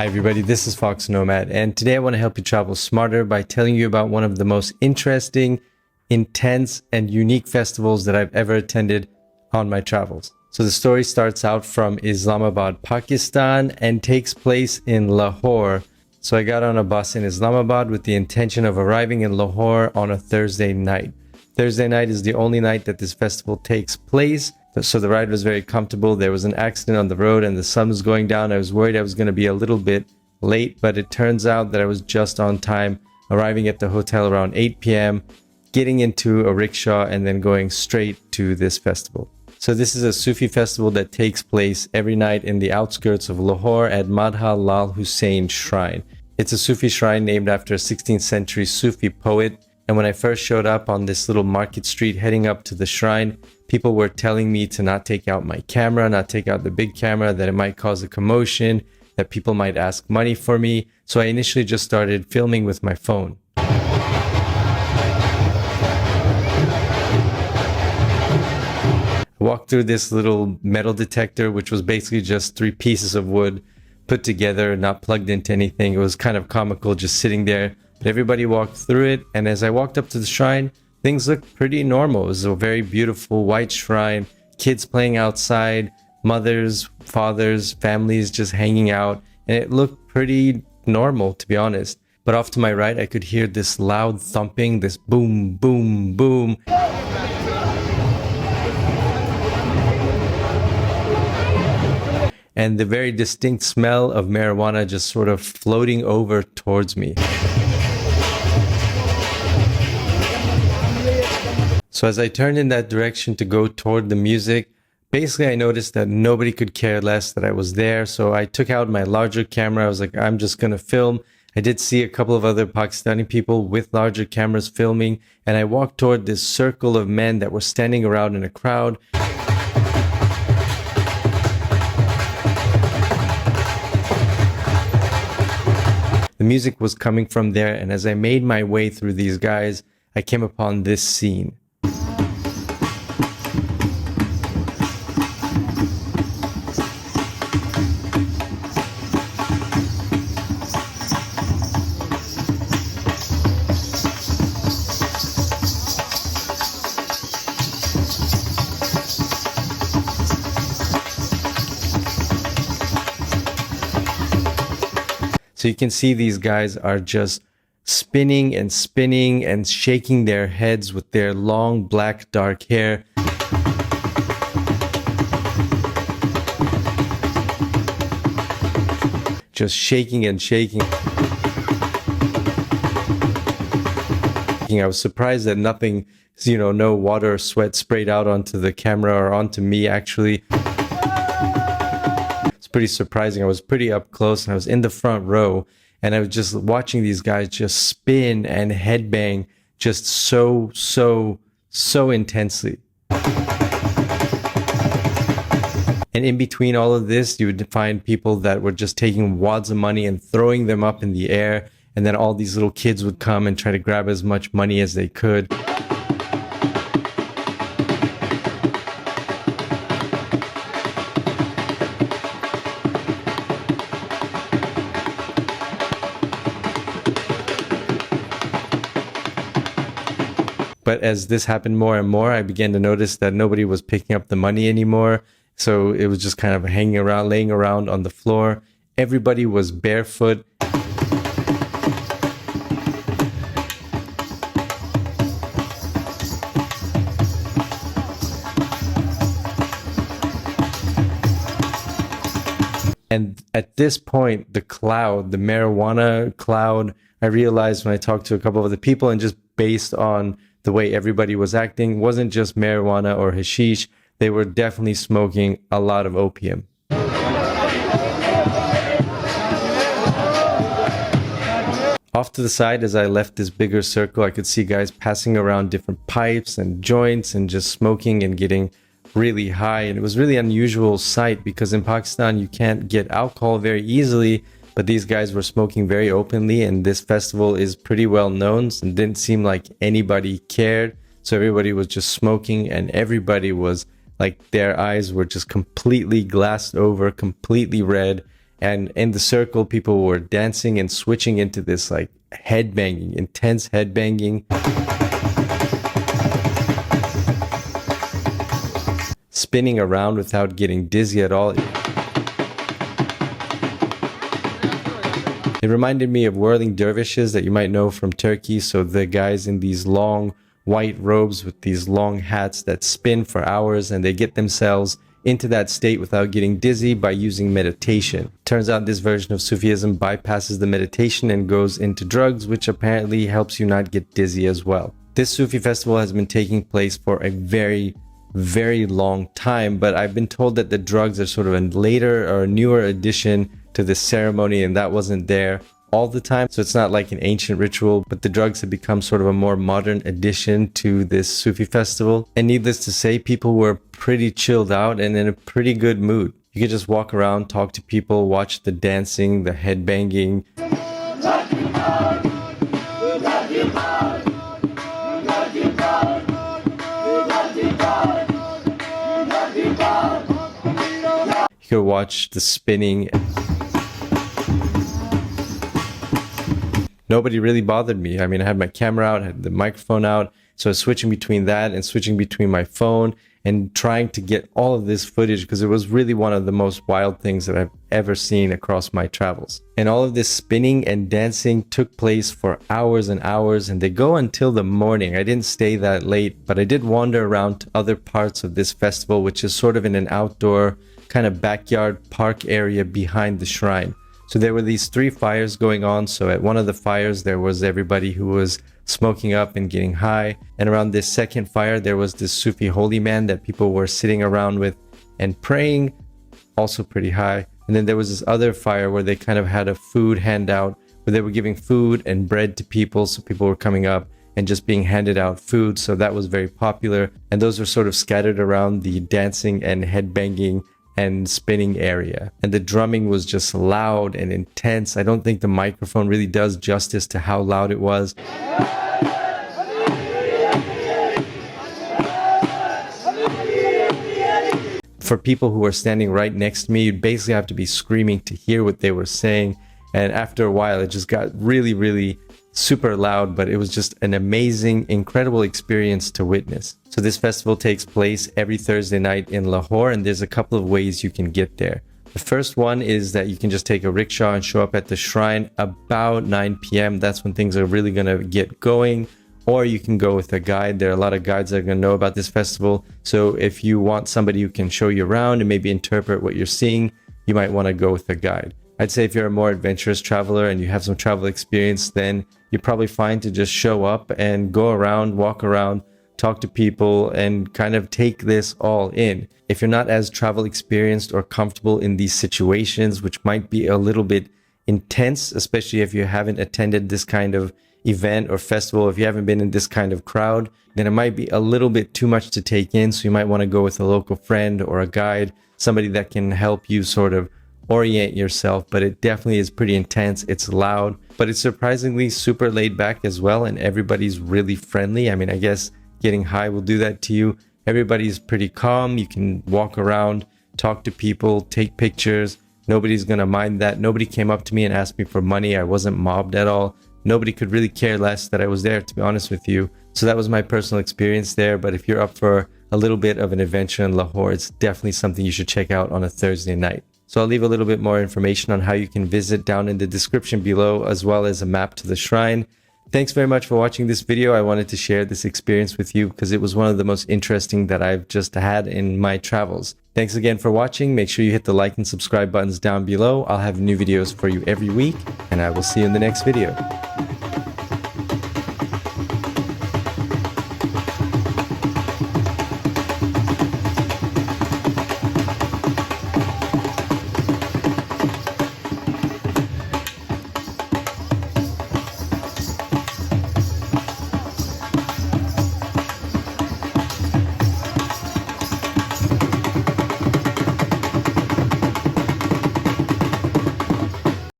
Hi everybody, this is foXnoMad, and today I want to help you travel smarter by telling you about one of the most interesting, intense, and unique festivals that I've ever attended on my travels. So the story starts out from Islamabad, Pakistan, and takes place in Lahore. So I got on a bus in Islamabad with the intention of arriving in Lahore on a Thursday night. Thursday night is the only night that this festival takes place. So the ride was very comfortable. There was an accident on the road and the sun was going down. I was worried I was going to be a little bit late, but it turns out that I was just on time, arriving at the hotel around 8 p.m., getting into a rickshaw, and then going straight to this festival. So this is a Sufi festival that takes place every night in the outskirts of Lahore at Madha Lal Hussain Shrine. It's a Sufi shrine named after a 16th century Sufi poet. And when I first showed up on this little market street heading up to the shrine, people were telling me to not take out my camera, not take out the big camera, that it might cause a commotion, that people might ask money for me. So I initially just started filming with my phone. I walked through this little metal detector, which was basically just 3 pieces of wood put together, not plugged into anything. It was kind of comical just sitting there. But everybody walked through it, and as I walked up to the shrine, things looked pretty normal. It was a very beautiful white shrine, kids playing outside, mothers, fathers, families just hanging out, and it looked pretty normal, to be honest. But off to my right, I could hear this loud thumping, this boom, boom, boom. And the very distinct smell of marijuana just sort of floating over towards me. So as I turned in that direction to go toward the music, basically I noticed that nobody could care less that I was there. So I took out my larger camera. I was like, I'm just going to film. I did see a couple of other Pakistani people with larger cameras filming, and I walked toward this circle of men that were standing around in a crowd. The music was coming from there, and as I made my way through these guys, I came upon this scene. So you can see these guys are just spinning and spinning and shaking their heads with their long black dark hair. Just shaking and shaking. I was surprised that nothing, no water or sweat sprayed out onto the camera or onto me actually. Pretty surprising. I was pretty up close and I was in the front row, and I was just watching these guys just spin and headbang just so intensely. And in between all of this, you would find people that were just taking wads of money and throwing them up in the air, and then all these little kids would come and try to grab as much money as they could. But as this happened more and more, I began to notice that nobody was picking up the money anymore. So it was just kind of hanging around, laying around on the floor. Everybody was barefoot. And at this point, the marijuana cloud, I realized when I talked to a couple of other people, and just based on the way everybody was acting, wasn't just marijuana or hashish. They were definitely smoking a lot of opium. Off to the side, as I left this bigger circle, I could see guys passing around different pipes and joints and just smoking and getting really high. And it was really unusual sight because in Pakistan, you can't get alcohol very easily. But these guys were smoking very openly, and this festival is pretty well known, and didn't seem like anybody cared. So everybody was just smoking, and everybody was like, their eyes were just completely glassed over, completely red, And in the circle, people were dancing and switching into this like headbanging, intense headbanging. Spinning around without getting dizzy at all. It reminded me of whirling dervishes that you might know from Turkey. So the guys in these long white robes with these long hats that spin for hours, and they get themselves into that state without getting dizzy by using meditation. Turns out this version of Sufism bypasses the meditation and goes into drugs, which apparently helps you not get dizzy as well. This Sufi festival has been taking place for a very long time, but I've been told that the drugs are sort of a later or a newer addition to this ceremony, and that wasn't there all the time. So it's not like an ancient ritual, but the drugs have become sort of a more modern addition to this Sufi festival. And needless to say, people were pretty chilled out and in a pretty good mood. You could just walk around, talk to people, watch the dancing, the headbanging. You could watch the spinning. Nobody really bothered me. I mean, I had my camera out, I had the microphone out, so I was switching between that and switching between my phone and trying to get all of this footage because it was really one of the most wild things that I've ever seen across my travels. And all of this spinning and dancing took place for hours and hours, and they go until the morning. I didn't stay that late, but I did wander around to other parts of this festival, which is sort of in an outdoor kind of backyard park area behind the shrine. So there were these 3 fires going on. So at one of the fires, there was everybody who was smoking up and getting high. And around this second fire, there was this Sufi holy man that people were sitting around with and praying, also pretty high. And then there was this other fire where they kind of had a food handout, where they were giving food and bread to people. So people were coming up and just being handed out food. So that was very popular. And those were sort of scattered around the dancing and headbanging and spinning area. And the drumming was just loud and intense. I don't think the microphone really does justice to how loud it was. For people who were standing right next to me, you'd basically have to be screaming to hear what they were saying. And after a while, it just got really super loud, but it was just an amazing, incredible experience to witness. So this festival takes place every Thursday night in Lahore, and there's a couple of ways you can get there. The first one is that you can just take a rickshaw and show up at the shrine about 9 p.m. That's when things are really going to get going. Or you can go with a guide. There are a lot of guides that are going to know about this festival. So if you want somebody who can show you around and maybe interpret what you're seeing, you might want to go with a guide. I'd say if you're a more adventurous traveler and you have some travel experience, then you're probably fine to just show up and go around, walk around, talk to people, and kind of take this all in. If you're not as travel experienced or comfortable in these situations, which might be a little bit intense, especially if you haven't attended this kind of event or festival, if you haven't been in this kind of crowd, then it might be a little bit too much to take in. So you might want to go with a local friend or a guide, somebody that can help you sort of orient yourself. But it definitely is pretty intense. It's loud, but it's surprisingly super laid back as well, and everybody's really friendly. I mean, I guess getting high will do that to you. Everybody's pretty calm. You can walk around, talk to people, take pictures. Nobody's gonna mind that. Nobody came up to me and asked me for money. I wasn't mobbed at all. Nobody could really care less that I was there, to be honest with you. So that was my personal experience there. But if you're up for a little bit of an adventure in Lahore, it's definitely something you should check out on a Thursday night. So I'll leave a little bit more information on how you can visit down in the description below, as well as a map to the shrine. Thanks very much for watching this video. I wanted to share this experience with you because it was one of the most interesting that I've just had in my travels. Thanks again for watching. Make sure you hit the like and subscribe buttons down below. I'll have new videos for you every week, and I will see you in the next video.